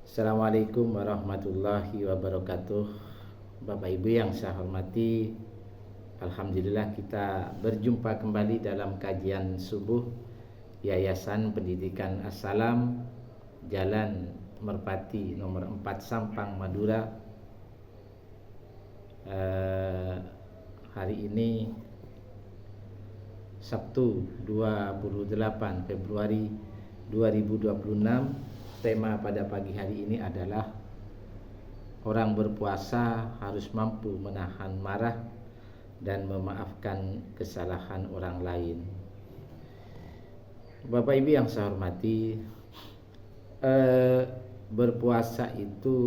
Assalamualaikum warahmatullahi wabarakatuh. Bapak Ibu yang saya hormati, alhamdulillah kita berjumpa kembali dalam kajian subuh Yayasan Pendidikan As-Salam, Jalan Merpati nomor 4 Sampang, Madura. Hari ini Sabtu 28 Februari 2026. Tema pada pagi hari ini adalah orang berpuasa harus mampu menahan marah dan memaafkan kesalahan orang lain. Bapak Ibu yang saya hormati, berpuasa itu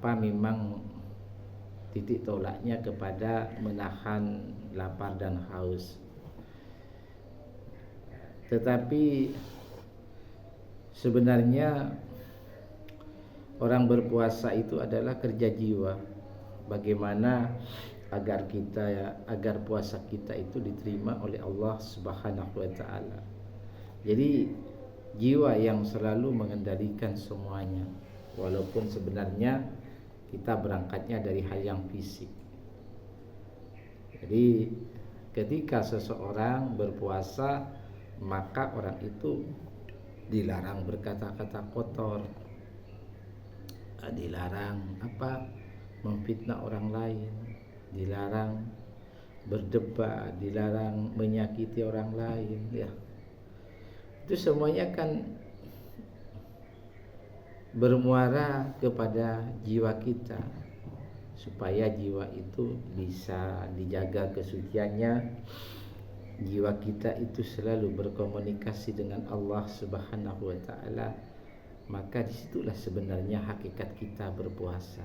memang titik tolaknya kepada menahan lapar dan haus. Tetapi sebenarnya orang berpuasa itu adalah kerja jiwa. Bagaimana agar puasa kita itu diterima oleh Allah Subhanahu wa taala. Jadi jiwa yang selalu mengendalikan semuanya. Walaupun sebenarnya kita berangkatnya dari hal yang fisik. Jadi ketika seseorang berpuasa, maka orang itu dilarang berkata-kata kotor, dilarang memfitnah orang lain, dilarang berdebat, dilarang menyakiti orang lain, ya. Itu semuanya kan bermuara kepada jiwa kita, supaya jiwa itu bisa dijaga kesuciannya. Jiwa kita itu selalu berkomunikasi dengan Allah Subhanahu wa taala. Maka disitulah sebenarnya hakikat kita berpuasa.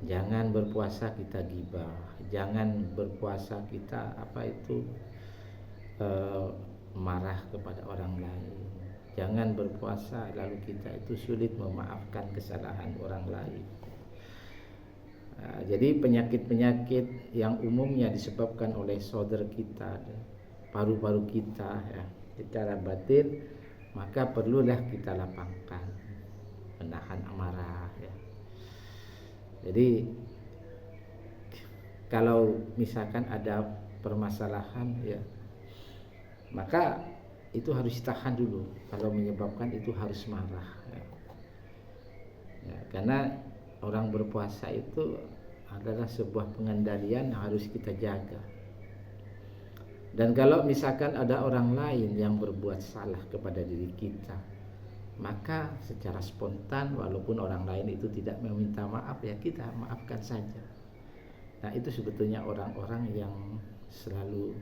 Jangan berpuasa kita ghibah, jangan berpuasa kita marah kepada orang lain. Jangan berpuasa lalu kita itu sulit memaafkan kesalahan orang lain. Jadi penyakit-penyakit yang umumnya disebabkan oleh saudara kita, paru-paru kita, ya, secara batin, maka perlulah kita lapangkan, menahan amarah, ya. Jadi kalau misalkan ada permasalahan, ya, maka itu harus ditahan dulu. Kalau menyebabkan itu harus marah, ya. Ya, karena orang berpuasa itu adalah sebuah pengendalian yang harus kita jaga. Dan kalau misalkan ada orang lain yang berbuat salah kepada diri kita, maka secara spontan, walaupun orang lain itu tidak meminta maaf, ya kita maafkan saja. Nah, itu sebetulnya orang-orang yang selalu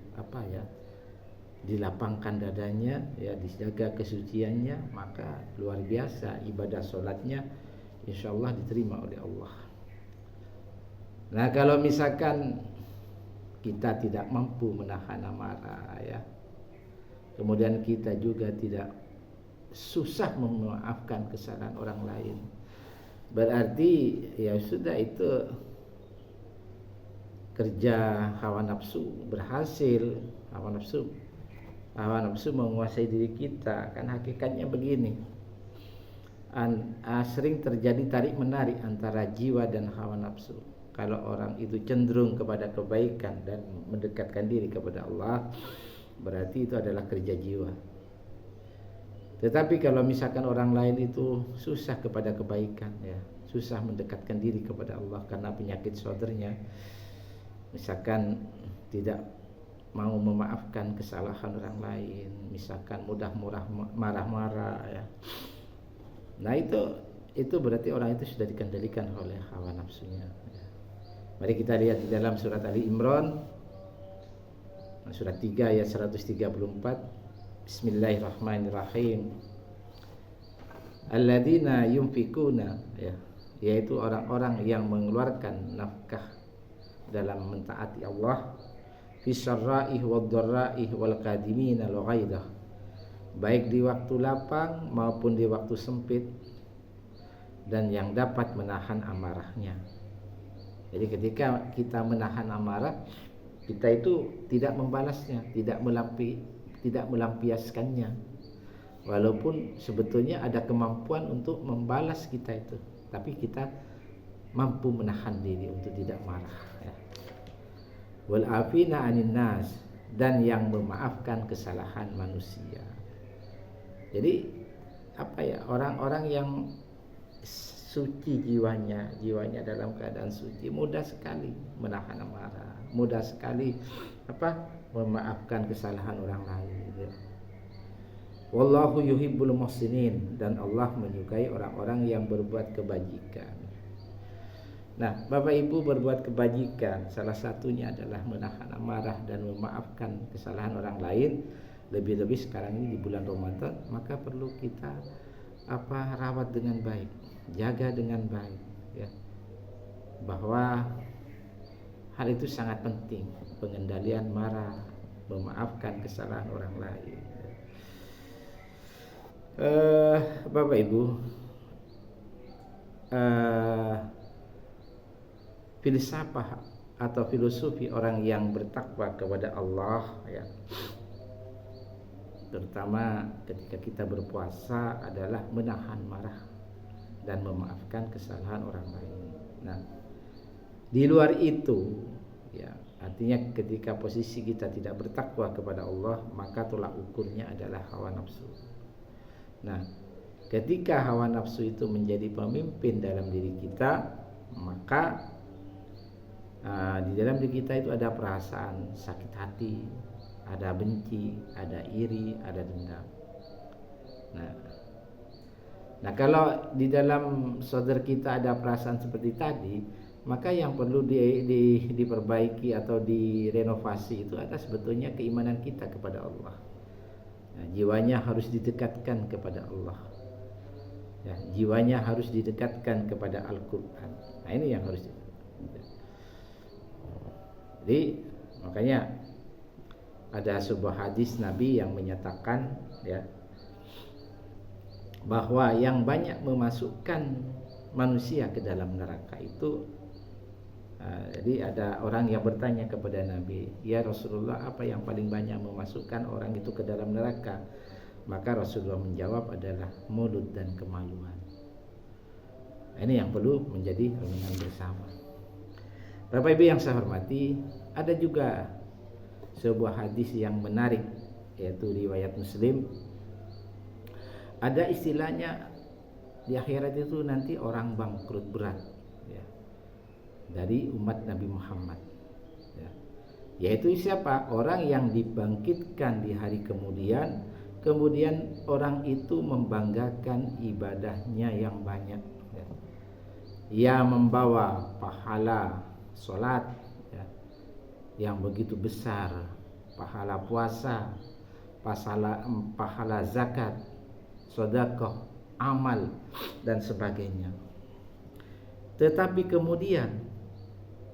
dilapangkan dadanya, ya, dijaga kesuciannya, maka luar biasa ibadah sholatnya insyaallah diterima oleh Allah. Nah, kalau misalkan kita tidak mampu menahan amarah, ya, kemudian kita juga tidak susah memaafkan kesalahan orang lain, berarti ya sudah, itu kerja hawa nafsu berhasil. Hawa nafsu menguasai diri kita. Kan hakikatnya begini, sering terjadi tarik menarik antara jiwa dan hawa nafsu. Kalau orang itu cenderung kepada kebaikan dan mendekatkan diri kepada Allah, berarti itu adalah kerja jiwa. Tetapi kalau misalkan orang lain itu susah kepada kebaikan, ya, susah mendekatkan diri kepada Allah karena penyakit saudaranya, misalkan tidak mau memaafkan kesalahan orang lain, misalkan mudah marah-marah, ya. Nah, itu berarti orang itu sudah dikendalikan oleh hawa nafsunya, ya. Mari kita lihat di dalam surat Ali Imran, surat 3 ayat 134. Bismillahirrahmanirrahim. Alladzina yunfikuna, ya, yaitu orang-orang yang mengeluarkan nafkah dalam mentaati Allah, fisarra'i wad-dharra'i wal kadhimina al-ghaidah, baik di waktu lapang maupun di waktu sempit, dan yang dapat menahan amarahnya. Jadi ketika kita menahan amarah, kita itu tidak membalasnya, tidak melampiaskannya, Walaupun sebetulnya ada kemampuan untuk membalas kita itu, tapi kita mampu menahan diri untuk tidak marah ya. Wal afina 'anil nas, dan yang memaafkan kesalahan manusia. Jadi apa ya, orang-orang yang suci jiwanya dalam keadaan suci mudah sekali menahan amarah, mudah sekali memaafkan kesalahan orang lain ya. Wallahu yuhibbul muhsinin, dan Allah menyukai orang-orang yang berbuat kebajikan. Nah, Bapak Ibu, berbuat kebajikan salah satunya adalah menahan amarah dan memaafkan kesalahan orang lain. Lebih-lebih sekarang ini di bulan Ramadan, maka perlu kita rawat dengan baik, jaga dengan baik ya. Bahwa hal itu sangat penting, pengendalian marah, memaafkan kesalahan orang lain. Bapak Ibu, filsafah atau filosofi orang yang bertakwa kepada Allah ya, terutama ketika kita berpuasa, adalah menahan marah dan memaafkan kesalahan orang lain. Nah, di luar itu ya, artinya ketika posisi kita tidak bertakwa kepada Allah, maka tolak ukurnya adalah hawa nafsu. Nah, ketika hawa nafsu itu menjadi pemimpin dalam diri kita, maka di dalam diri kita itu ada perasaan sakit hati, ada benci, ada iri, ada dendam. Nah, kalau di dalam saudara kita ada perasaan seperti tadi, maka yang perlu diperbaiki atau direnovasi itu adalah sebetulnya keimanan kita kepada Allah. Nah, jiwanya harus didekatkan kepada Allah ya, jiwanya harus didekatkan kepada Al-Quran. Nah, ini yang harus jadi makanya ada sebuah hadis Nabi yang menyatakan ya, bahwa yang banyak memasukkan manusia ke dalam neraka itu jadi ada orang yang bertanya kepada Nabi, ya Rasulullah, apa yang paling banyak memasukkan orang itu ke dalam neraka? Maka Rasulullah menjawab adalah mulut dan kemaluan. Ini yang perlu menjadi renungan bersama. Bapak Ibu yang saya hormati, ada juga sebuah hadis yang menarik, yaitu riwayat Muslim. Ada istilahnya di akhirat itu nanti orang bangkrut berat ya, dari umat Nabi Muhammad ya. Yaitu siapa? Orang yang dibangkitkan di hari kemudian orang itu membanggakan ibadahnya yang banyak ya. Ia membawa pahala sholat ya, yang begitu besar, pahala puasa, pahala zakat, sedekah, amal dan sebagainya. Tetapi kemudian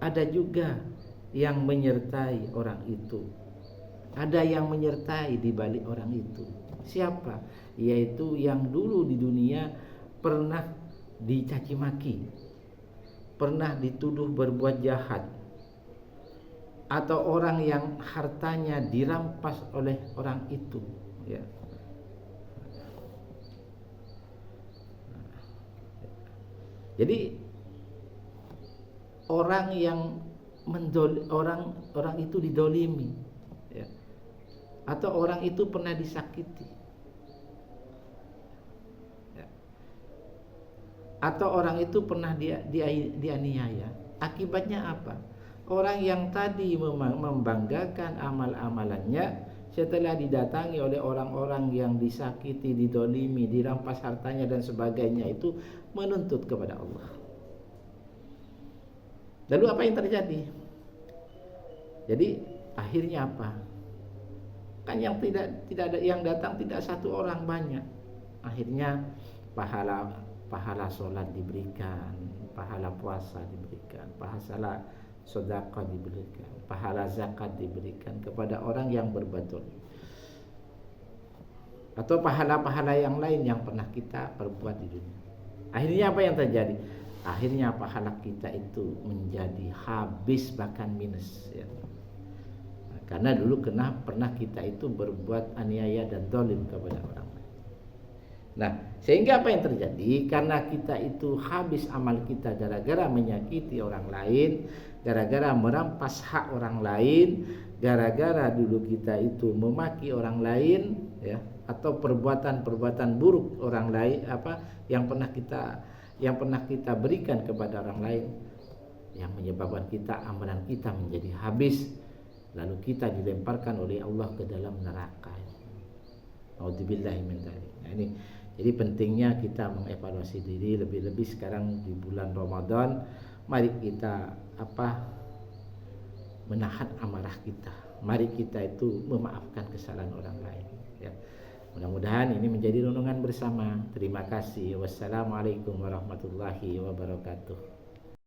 ada juga yang menyertai orang itu. Ada yang menyertai di balik orang itu. Siapa? Yaitu yang dulu di dunia pernah dicaci maki, pernah dituduh berbuat jahat, atau orang yang hartanya dirampas oleh orang itu ya. Jadi orang yang orang itu didolimi ya, atau orang itu pernah disakiti ya, atau orang itu pernah dianiaya. Akibatnya apa? Orang yang tadi membanggakan amal-amalannya, setelah didatangi oleh orang-orang yang disakiti, didolimi, dirampas hartanya dan sebagainya, itu menuntut kepada Allah. Lalu apa yang terjadi? Jadi akhirnya apa? Kan yang tidak ada yang datang tidak satu orang, banyak. Akhirnya pahala sholat diberikan, pahala puasa diberikan, pahala sedekah diberikan, pahala zakat diberikan kepada orang yang berbuat zalim, atau pahala-pahala yang lain yang pernah kita perbuat di dunia. Akhirnya apa yang terjadi? Akhirnya pahala kita itu menjadi habis, bahkan minus ya. Karena dulu pernah kita itu berbuat aniaya dan zalim kepada orang lain. Nah, sehingga apa yang terjadi? Karena kita itu habis amal kita gara-gara menyakiti orang lain, gara-gara merampas hak orang lain, gara-gara dulu kita itu memaki orang lain, ya, atau perbuatan-perbuatan buruk orang lain yang pernah kita berikan kepada orang lain, yang menyebabkan kita amalan kita menjadi habis, lalu kita dilemparkan oleh Allah ke dalam neraka. Auzubillahi min dzalik. Nah, ini jadi pentingnya kita mengevaluasi diri, lebih-lebih sekarang di bulan Ramadan. Mari kita menahan amarah kita. Mari kita itu memaafkan kesalahan orang lain, ya. Mudah-mudahan ini menjadi renungan bersama. Terima kasih. Wassalamualaikum warahmatullahi wabarakatuh.